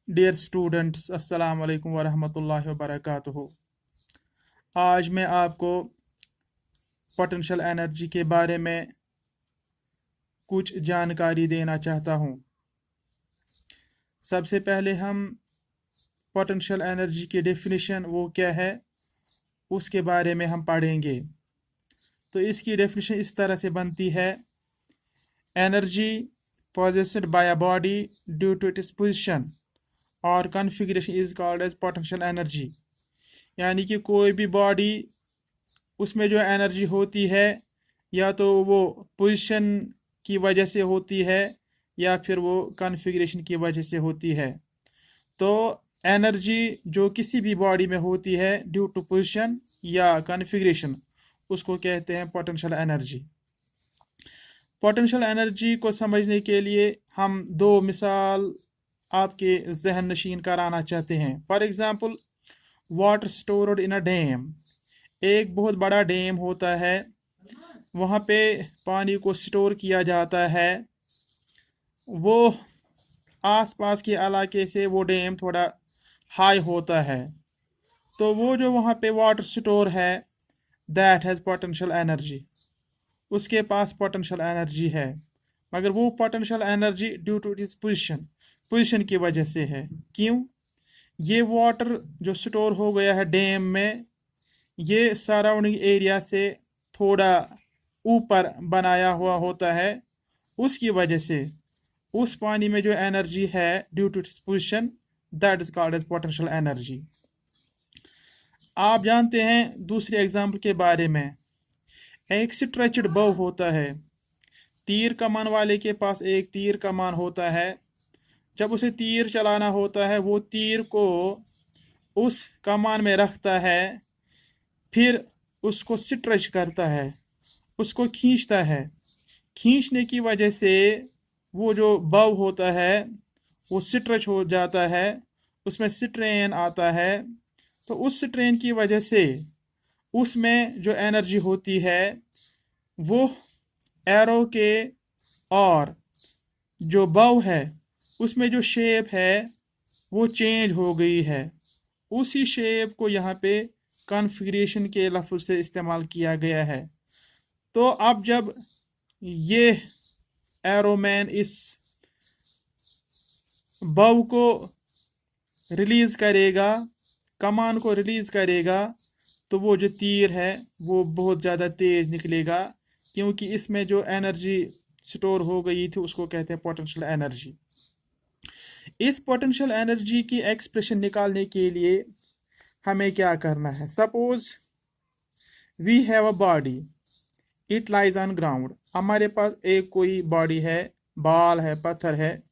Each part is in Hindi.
डियर स्टूडेंट्स, अस्सलाम वालेकुम वरहमतुल्लाहि वबरकातुहू। आज मैं आपको पोटेंशियल एनर्जी के बारे में कुछ जानकारी देना चाहता हूँ। सबसे पहले हम पोटेंशियल एनर्जी की डेफिनेशन वो क्या है उसके बारे में हम पढ़ेंगे। तो इसकी डेफिनेशन इस तरह से बनती है: energy possessed by a body due to its position और configuration is called as potential energy। यानी कि कोई भी बॉडी, उसमें जो एनर्जी होती है या तो वो पोजीशन की वजह से होती है या फिर वो कॉन्फ़िगरेशन की वजह से होती है। तो एनर्जी जो किसी भी बॉडी में होती है ड्यू टू पोजीशन या कॉन्फ़िगरेशन, उसको कहते हैं पोटेंशियल एनर्जी। पोटेंशियल एनर्जी को समझने के लिए हम दो मिसाल आपके जहन नशीन कराना चाहते हैं। For example, water stored in a dam. एक बहुत बड़ा डैम होता है, वहाँ पे पानी को स्टोर किया जाता है। वो आसपास के इलाके से वो डैम थोड़ा हाई होता है, तो वो जो वहाँ पे वाटर स्टोर है, दैट हैज़ पोटेंशियल एनर्जी। उसके पास पोटेंशियल एनर्जी है, मगर वो potential energy due to its position की वजह से है। क्यों? ये वाटर जो स्टोर हो गया है डैम में, ये सराउंडिंग एरिया से थोड़ा ऊपर बनाया हुआ होता है। उसकी वजह से उस पानी में जो एनर्जी है due to its position, that is called as potential energy. आप जानते हैं दूसरे एग्जाम्पल के बारे में। एक स्ट्रेचड बो होता है। तीर कमान वाले के पास एक तीर कमान होता है। जब उसे तीर चलाना होता है, वो तीर को उस कमान में रखता है, फिर उसको स्ट्रेच करता है, उसको खींचता है। खींचने की वजह से वो जो बव होता है वो स्ट्रेच हो जाता है, उसमें स्ट्रेन आता है। तो उस स्ट्रेन की वजह से उसमें जो एनर्जी होती है वो एरो के और जो बव है उसमें जो शेप है वो चेंज हो गई है। उसी शेप को यहाँ पे कॉन्फ़िगरेशन के लफ्ज़ से इस्तेमाल किया गया है। तो अब जब ये एरोमैन इस बव को रिलीज़ करेगा, कमान को रिलीज़ करेगा, तो वो जो तीर है वो बहुत ज़्यादा तेज़ निकलेगा, क्योंकि इसमें जो एनर्जी स्टोर हो गई थी उसको कहते हैं पोटेंशियल एनर्जी। इस पोटेंशियल एनर्जी की एक्सप्रेशन निकालने के लिए हमें क्या करना है? Suppose we have a body, it lies on ground. हमारे पास एक कोई बॉडी है, बाल है, पत्थर है,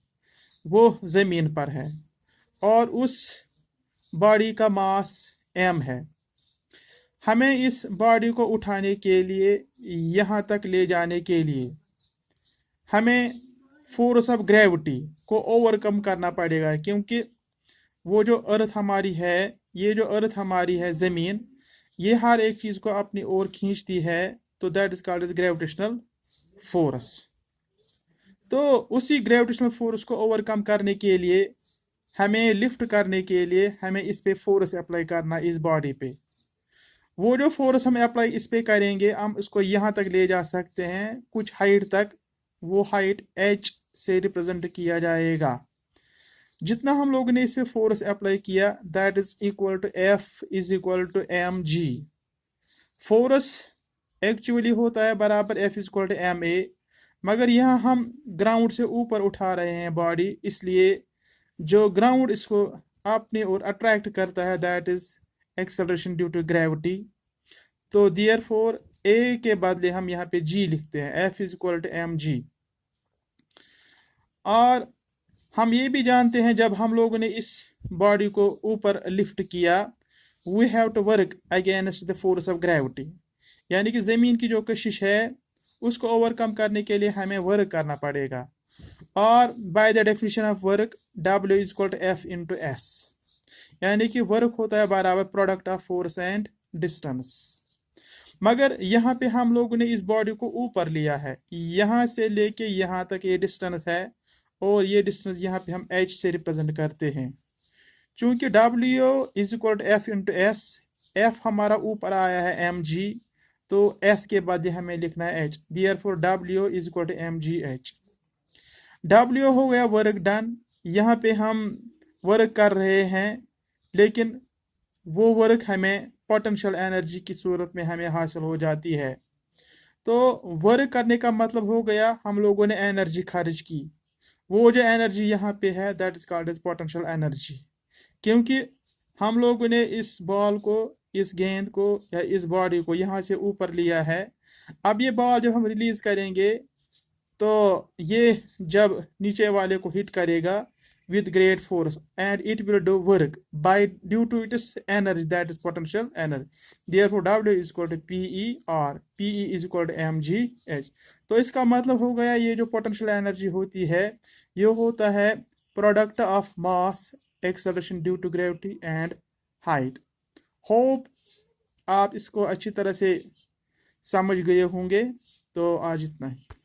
वो ज़मीन पर है, और उस बॉडी का मास m है। हमें इस बॉडी को उठाने के लिए, यहाँ तक ले जाने के लिए, हमें फोर्स ऑफ ग्रेविटी को ओवरकम करना पड़ेगा, क्योंकि वो जो अर्थ हमारी है, ये जो अर्थ हमारी है ज़मीन, ये हर एक चीज़ को अपनी ओर खींचती है। तो that is called as gravitational force. तो उसी ग्रेविटेशनल फोर्स को ओवरकम करने के लिए, हमें लिफ्ट करने के लिए, हमें इस पे फोर्स अप्लाई करना, इस बॉडी पे। वो जो फोर्स हम अप्लाई इस पे करेंगे, हम उसको यहाँ तक ले जा सकते हैं, कुछ हाइट तक। वो हाइट h से रिप्रेजेंट किया जाएगा। जितना हम लोगों ने इस पे फोर्स अप्लाई किया, that is equal to F is equal to mg। Force actually होता है बराबर F is equal to ma, मगर यहाँ हम ग्राउंड से ऊपर उठा रहे हैं बॉडी, इसलिए जो ग्राउंड इसको अपनी ओर अट्रैक्ट करता है, that is acceleration due to gravity. तो देयरफॉर a के बदले हम यहाँ पे g लिखते हैं, F is equal to mg। और हम ये भी जानते हैं, जब हम लोगों ने इस बॉडी को ऊपर लिफ्ट किया, we have to work against the force of gravity. यानी कि ज़मीन की जो कशिश है उसको ओवरकम करने के लिए हमें वर्क करना पड़ेगा। और by the definition of work, W is equal to F into S। यानी कि वर्क होता है बराबर product of force and distance. मगर यहाँ पे हम लोगों ने इस बॉडी को ऊपर लिया है, यहाँ से लेके यहाँ तक ये डिस्टेंस है, और ये डिस्टेंस यहाँ पे हम h से रिप्रेजेंट करते हैं। चूंकि W is equal to F into S, F हमारा ऊपर आया है mg, तो s के बाद हमें लिखना है h, therefore W is equal to mgh। W हो गया वर्क डन। यहाँ पे हम वर्क कर रहे हैं, लेकिन वो वर्क हमें पोटेंशियल एनर्जी की सूरत में हमें हासिल हो जाती है। तो वर्क करने का मतलब हो गया हम लोगों ने एनर्जी खर्च की। वो जो एनर्जी यहाँ पे है that is called as potential energy. क्योंकि हम लोगों ने इस बॉल को, इस गेंद को या इस बॉडी को यहाँ से ऊपर लिया है। अब ये बॉल जब हम रिलीज करेंगे तो ये जब नीचे वाले को हिट करेगा with great force and it will do work by due to its energy, that is potential energy, therefore W is equal to PE or PE is equal to mgh। तो इसका मतलब हो गया ये जो पोटेंशियल एनर्जी होती है ये होता है product of mass acceleration due to gravity and height. Hope आप इसको अच्छी तरह से समझ गए होंगे। तो आज इतना ही।